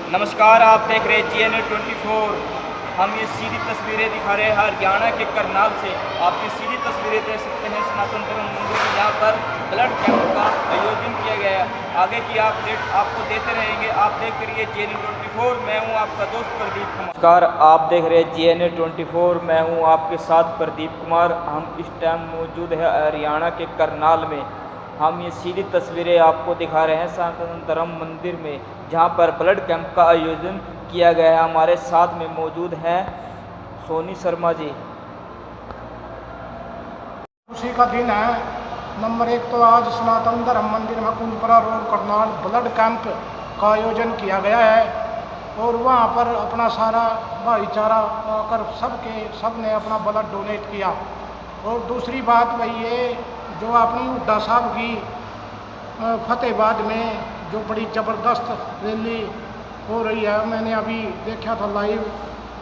नमस्कार, आप देख रहे हैं GNA 24। हम ये सीधी तस्वीरें दिखा रहे हैं हरियाणा के करनाल से। आप ये सीधी तस्वीरें देख सकते हैं सनातन धर्म मंदिर की, जहाँ पर ब्लड कैंप का आयोजन किया गया है। आगे की अपडेट आपको देते रहेंगे। आप देख रही है GNA 24। मैं हूँ आपका दोस्त प्रदीप कुमार। नमस्कार, आप देख रहे हैं GNA 24। मैं हूँ आपके साथ प्रदीप कुमार। हम इस टाइम मौजूद है हरियाणा के करनाल में। हम ये सीधी तस्वीरें आपको दिखा रहे हैं सनातन धर्म मंदिर में, जहां पर ब्लड कैंप का आयोजन किया गया है। हमारे साथ में मौजूद हैं सोनी शर्मा जी। खुशी का दिन है। नंबर एक तो आज सनातन धर्म मंदिर में कुंजपरा रोड करनाल ब्लड कैंप का आयोजन किया गया है और वहाँ पर अपना सारा भाईचारा आकर सब ने अपना ब्लड डोनेट किया। और दूसरी बात वही है, जो अपनी हुड्डा साहब की फतेहाबाद में जो बड़ी ज़बरदस्त रैली हो रही है, मैंने अभी देखा था लाइव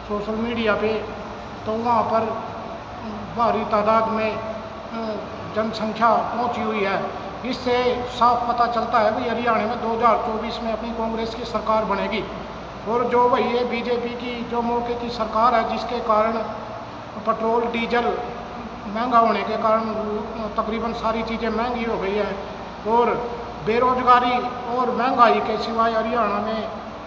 सोशल मीडिया पे, तो वहाँ पर भारी तादाद में जनसंख्या पहुंची हुई है। इससे साफ पता चलता है कि हरियाणा में 2024 में अपनी कांग्रेस की सरकार बनेगी। और जो वही है बीजेपी की जो मौके की सरकार है, जिसके कारण पेट्रोल डीजल महंगा होने के कारण तकरीबन सारी चीज़ें महंगी हो गई हैं और बेरोजगारी और महंगाई के सिवाय हरियाणा में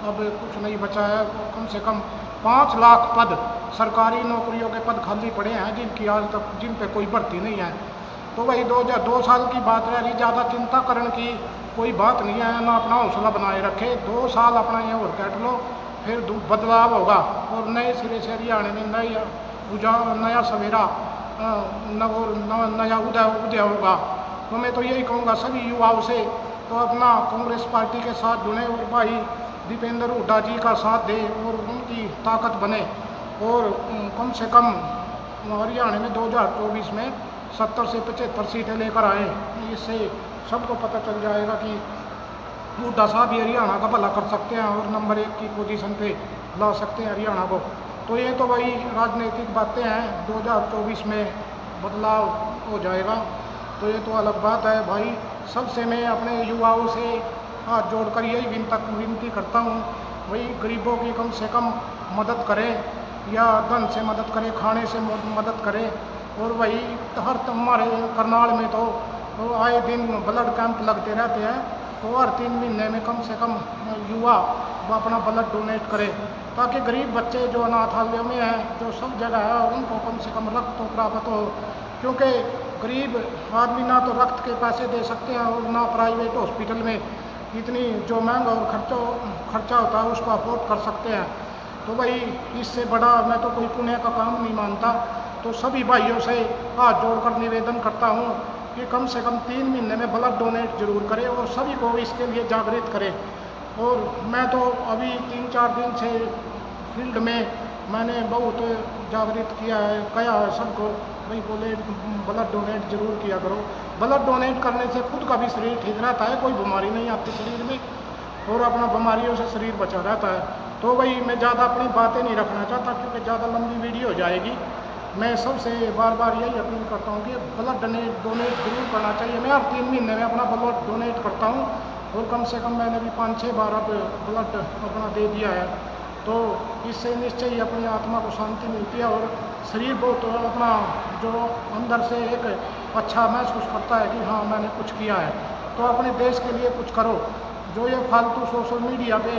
अब कुछ नहीं बचा है। कम से कम 5 लाख पद सरकारी नौकरियों के पद खाली पड़े हैं, जिन पे कोई भर्ती नहीं है। तो वही 2 साल की बात रह रही, ज़्यादा चिंता करने की कोई बात नहीं है ना। अपना हौसला बनाए रखे, 2 साल अपना ये और काट लो, फिर बदलाव होगा और नए सिरे से हरियाणा में नया सवेरा नया उदय होगा। तो मैं तो यही कहूँगा सभी युवाओं से, तो अपना कांग्रेस पार्टी के साथ जुड़े और भाई दीपेंद्र हुड्डा जी का साथ दे और उनकी ताकत बने और कम से कम हरियाणा में 2024 में 70 से 75 सीटें लेकर आए। इससे सबको पता चल जाएगा कि हुड्डा साहब भी हरियाणा का भला कर सकते हैं और नंबर 1 की पोजीशन पे ला सकते हैं हरियाणा को। तो ये तो वही राजनीतिक बातें हैं, 2024 में बदलाव हो जाएगा, तो ये तो अलग बात है भाई। सबसे मैं अपने युवाओं से हाथ जोड़कर यही विनती करता हूँ, वही गरीबों की कम से कम मदद करें या धन से मदद करें, खाने से मदद करें। और वही हमारे करनाल में तो आए दिन ब्लड कैंप लगते रहते हैं, तो हर 3 महीने में कम से कम युवा अपना ब्लड डोनेट करें, ताकि गरीब बच्चे जो अनाथालयों में हैं, जो सब जगह है, उनको कम से कम रक्त तो प्राप्त हो। क्योंकि गरीब आदमी ना तो रक्त के पैसे दे सकते हैं और ना प्राइवेट हॉस्पिटल में इतनी जो महंगा और खर्चा होता है उसको अफोर्ड कर सकते हैं। तो भाई इससे बड़ा मैं तो कोई पुण्य का काम नहीं मानता। तो सभी भाइयों से हाथ जोड़कर निवेदन करता हूँ कि कम से कम 3 महीने में ब्लड डोनेट जरूर करें और सभी को इसके लिए जागृत करें। और मैं तो अभी 3-4 दिन से फील्ड में मैंने बहुत जागृत किया है सबको, भाई बोले ब्लड डोनेट जरूर किया करो। ब्लड डोनेट करने से खुद का भी शरीर ठीक रहता है, कोई बीमारी नहीं आती शरीर में और अपना बीमारियों से शरीर बचा रहता है। तो भाई मैं ज़्यादा अपनी बातें नहीं रखना चाहता, क्योंकि ज़्यादा लंबी वीडियो हो जाएगी। मैं सबसे बार बार यही अपील करता हूँ कि ब्लड डोनेट जरूर करना चाहिए। मैं हर 3 महीने में अपना ब्लड डोनेट करता हूँ और कम से कम मैंने भी 5-6 बार अब ब्लड अपना दे दिया है। तो इससे निश्चय ही अपनी आत्मा को शांति मिलती है और शरीर बहुत अपना जो अंदर से एक अच्छा महसूस करता है कि हाँ मैंने कुछ किया है। तो अपने देश के लिए कुछ करो। जो ये फालतू सोशल मीडिया पे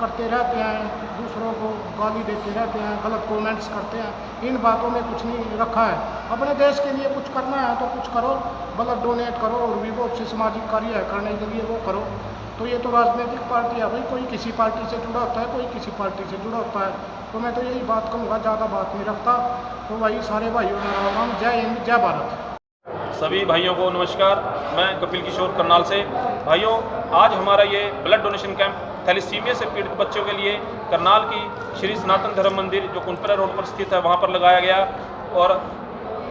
करते रहते हैं, दूसरों को गाली देते रहते हैं, गलत कमेंट्स करते हैं, इन बातों में कुछ नहीं रखा है। अपने देश के लिए कुछ करना है तो कुछ करो, ब्लड डोनेट करो और भी बहुत से सामाजिक कार्य है करने के लिए, वो करो। तो ये तो राजनीतिक पार्टी है भाई, कोई किसी पार्टी से जुड़ा होता है, कोई किसी पार्टी से जुड़ा होता है। तो मैं तो यही बात कहूँगा, ज़्यादा बात नहीं रखता। तो वही सारे भाइयों का जय हिंद जय भारत। सभी भाइयों को नमस्कार। मैं कपिल किशोर करनाल से। भाइयों, आज हमारा ये ब्लड डोनेशन कैंप थैलेसीमिया से पीड़ित बच्चों के लिए करनाल की श्री सनातन धर्म मंदिर जो कुंजपरा रोड पर स्थित है वहाँ पर लगाया गया। और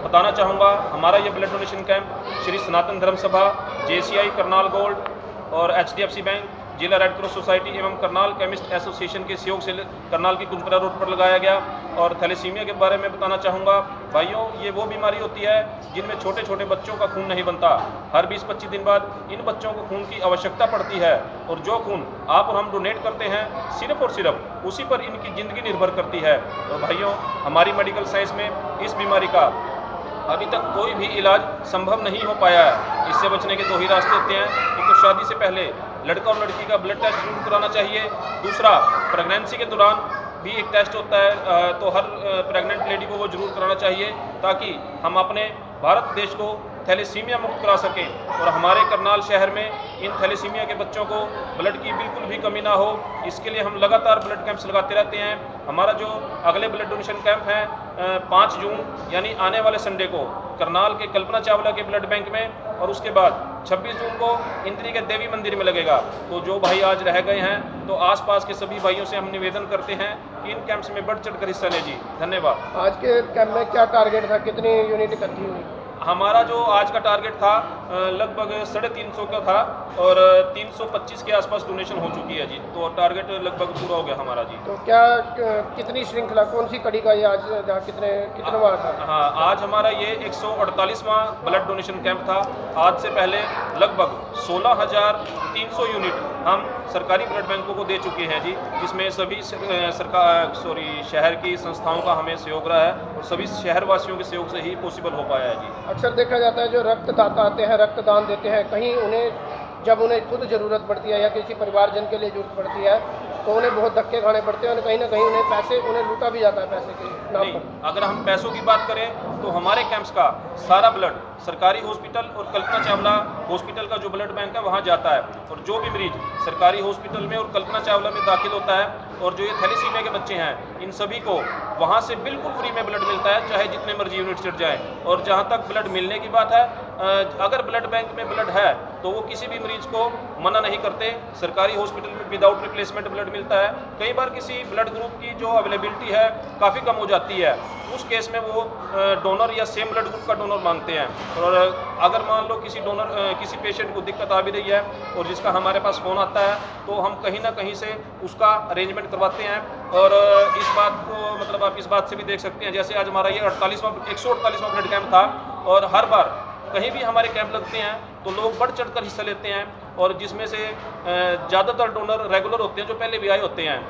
बताना चाहूँगा, हमारा ये ब्लड डोनेशन कैंप श्री सनातन धर्म सभा, JCI करनाल गोल्ड और HDFC बैंक जिला रेड क्रॉस सोसाइटी एवं करनाल केमिस्ट एसोसिएशन के सहयोग से करनाल की कुंपरा रोड पर लगाया गया। और थैलेसीमिया के बारे में बताना चाहूँगा भाइयों, ये वो बीमारी होती है जिनमें छोटे छोटे बच्चों का खून नहीं बनता। हर 20-25 दिन बाद इन बच्चों को खून की आवश्यकता पड़ती है और जो खून आप और हम डोनेट करते हैं सिर्फ और सिर्फ उसी पर इनकी ज़िंदगी निर्भर करती है। और भाइयों, हमारी मेडिकल साइंस में इस बीमारी का अभी तक कोई भी इलाज संभव नहीं हो पाया है। इससे बचने के 2 ही रास्ते होते हैं। एक तो शादी से पहले लड़का और लड़की का ब्लड टेस्ट जरूर कराना चाहिए। दूसरा, प्रेगनेंसी के दौरान भी एक टेस्ट होता है, तो हर प्रेग्नेंट लेडी को वो जरूर कराना चाहिए ताकि हम अपने भारत देश को थैलेसीमिया मुक्त करा सकें और हमारे करनाल शहर में इन थैलेसीमिया के बच्चों को ब्लड की बिल्कुल भी कमी ना हो। इसके लिए हम लगातार ब्लड कैंप्स लगाते रहते हैं। हमारा जो अगले ब्लड डोनेशन कैंप है 5 जून यानी आने वाले संडे को करनाल के कल्पना चावला के ब्लड बैंक में, और उसके बाद 26 जून को इंद्री के देवी मंदिर में लगेगा। तो जो भाई आज रह गए हैं तो आसपास के सभी भाइयों से हम निवेदन करते हैं कि इन कैंप्स में बढ़ चढ़ कर हिस्सा लें जी। धन्यवाद। आज के कैंप में क्या टारगेट था, कितनी यूनिट इकट्ठी हुई? हमारा जो आज का टारगेट था लगभग 350 का था और 325 के आसपास डोनेशन हो चुकी है जी। तो टारगेट लगभग पूरा हो गया हमारा जी। तो क्या कितनी श्रृंखला, कौन सी कड़ी का ये आज कितने बार था? हाँ, आज हमारा ये 148वां ब्लड डोनेशन कैंप था। आज से पहले लगभग 16,300 यूनिट हम सरकारी ब्लड बैंकों को दे चुके हैं जी, जिसमें सभी शहर की संस्थाओं का हमें सहयोग रहा है और सभी शहरवासियों के सहयोग से ही पॉसिबल हो पाया है जी। अक्सर देखा जाता है जो रक्तदाता आते हैं, रक्तदान देते हैं, कहीं जब उन्हें खुद ज़रूरत पड़ती है या किसी परिवारजन के लिए ज़रूरत पड़ती है तो उन्हें बहुत धक्के खाने पड़ते हैं और कहीं ना कहीं उन्हें लूटा भी जाता है पैसे के नाम पर। अगर हम पैसों की बात करें तो हमारे कैंप्स का सारा ब्लड सरकारी हॉस्पिटल और कल्पना चावला हॉस्पिटल का जो ब्लड बैंक है वहाँ जाता है। और जो भी मरीज सरकारी हॉस्पिटल में और कल्पना चावला में दाखिल होता है और जो ये थैलेसीमिया के बच्चे हैं, इन सभी को वहाँ से बिल्कुल फ्री में ब्लड मिलता है, चाहे जितने मर्जी यूनिट चढ़ जाए। और जहाँ तक ब्लड मिलने की बात है, अगर ब्लड बैंक में ब्लड है तो वो किसी भी मरीज को मना नहीं करते। सरकारी हॉस्पिटल में विदाउट रिप्लेसमेंट ब्लड मिलता है। कई बार किसी ब्लड ग्रुप की जो अवेलेबिलिटी है काफ़ी कम हो जाती है, उस केस में वो डोनर या सेम ब्लड ग्रुप का डोनर मांगते हैं। और अगर मान लो किसी पेशेंट को दिक्कत आ भी रही है और जिसका हमारे पास फ़ोन आता है तो हम कहीं ना कहीं से उसका अरेंजमेंट करवाते हैं। और इस बात को मतलब आप इस बात से भी देख सकते हैं, जैसे आज हमारा ये 148वां ब्लड कैंप था और हर बार कहीं भी हमारे कैंप लगते हैं तो लोग बढ़ चढ़ कर हिस्सा लेते हैं। और जिसमें से ज़्यादातर डोनर रेगुलर होते हैं जो पहले भी आए होते हैं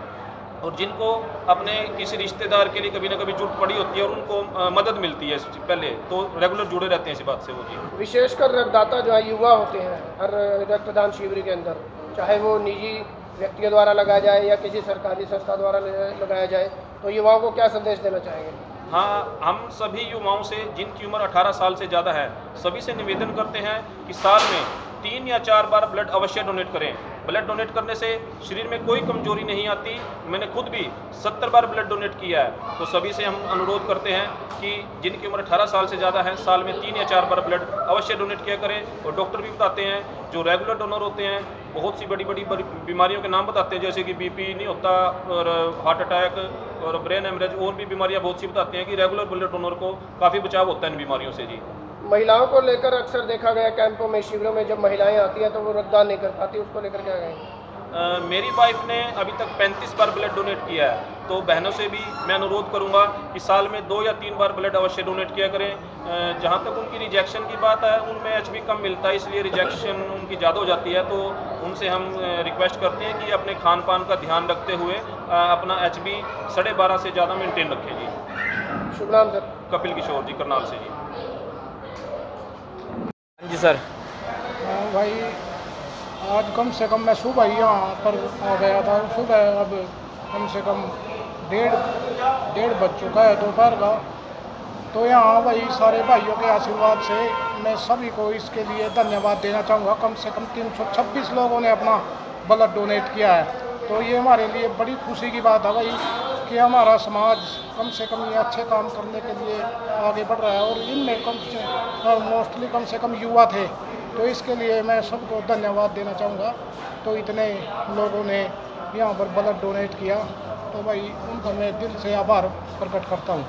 और जिनको अपने किसी रिश्तेदार के लिए कभी ना कभी जरूरत पड़ी होती है और उनको मदद मिलती है पहले, तो रेगुलर जुड़े रहते हैं इसी बात से वो जी। विशेषकर रक्तदाता जो है युवा होते हैं हर रक्तदान शिविर के अंदर, चाहे वो निजी व्यक्तियों द्वारा लगाया जाए या किसी सरकारी संस्था द्वारा लगाया जाए, तो युवाओं को क्या संदेश देना चाहेंगे? हाँ, हम सभी युवाओं से जिनकी उम्र 18 साल से ज़्यादा है सभी से निवेदन करते हैं कि साल में 3 या 4 बार ब्लड अवश्य डोनेट करें। ब्लड डोनेट करने से शरीर में कोई कमजोरी नहीं आती। मैंने खुद भी 70 बार ब्लड डोनेट किया है। तो सभी से हम अनुरोध करते हैं कि जिनकी उम्र 18 साल से ज़्यादा है साल में 3 या 4 बार ब्लड अवश्य डोनेट किया करें। और डॉक्टर भी बताते हैं, जो रेगुलर डोनर होते हैं बहुत सी बड़ी बड़ी बीमारियों के नाम बताते हैं, जैसे कि बीपी नहीं होता और हार्ट अटैक और ब्रेन हेमरेज और भी बीमारियां बहुत सी बताते हैं कि रेगुलर ब्लड डोनर को काफ़ी बचाव होता है इन बीमारियों से जी। महिलाओं को लेकर अक्सर देखा गया कैंपों में, शिविरों में जब महिलाएं आती हैं तो वो रक्तदान नहीं कर पाती, उसको लेकर क्या कहें? मेरी वाइफ ने अभी तक 35 बार ब्लड डोनेट किया है। तो बहनों से भी मैं अनुरोध करूंगा कि साल में 2 या 3 बार ब्लड अवश्य डोनेट किया करें। जहां तक उनकी रिजेक्शन की बात है, उनमें एचबी कम मिलता है इसलिए रिजेक्शन उनकी ज़्यादा हो जाती है। तो उनसे हम रिक्वेस्ट करते हैं कि अपने खान पान का ध्यान रखते हुए अपना एचबी 12.5 से ज़्यादा मेंटेन रखें जी। शुभ नाम सर? कपिल किशोर जी, करनाल से जी। जी सर। भाई आज कम से कम मैं सुबह ही यहाँ पर आ गया था। सुबह अब कम से कम डेढ़ बज चुका है दोपहर का। तो यहाँ भाई सारे भाइयों के आशीर्वाद से मैं सभी को इसके लिए धन्यवाद देना चाहूँगा। कम से कम 326 लोगों ने अपना ब्लड डोनेट किया है। तो ये हमारे लिए बड़ी खुशी की बात है भाई कि हमारा समाज कम से कम ये अच्छे काम करने के लिए आगे बढ़ रहा है। और इनमें मोस्टली कम से कम युवा थे, तो इसके लिए मैं सबको धन्यवाद देना चाहूँगा। तो इतने लोगों ने यहाँ पर ब्लड डोनेट किया, तो भाई उनका मैं दिल से आभार प्रकट करता हूँ।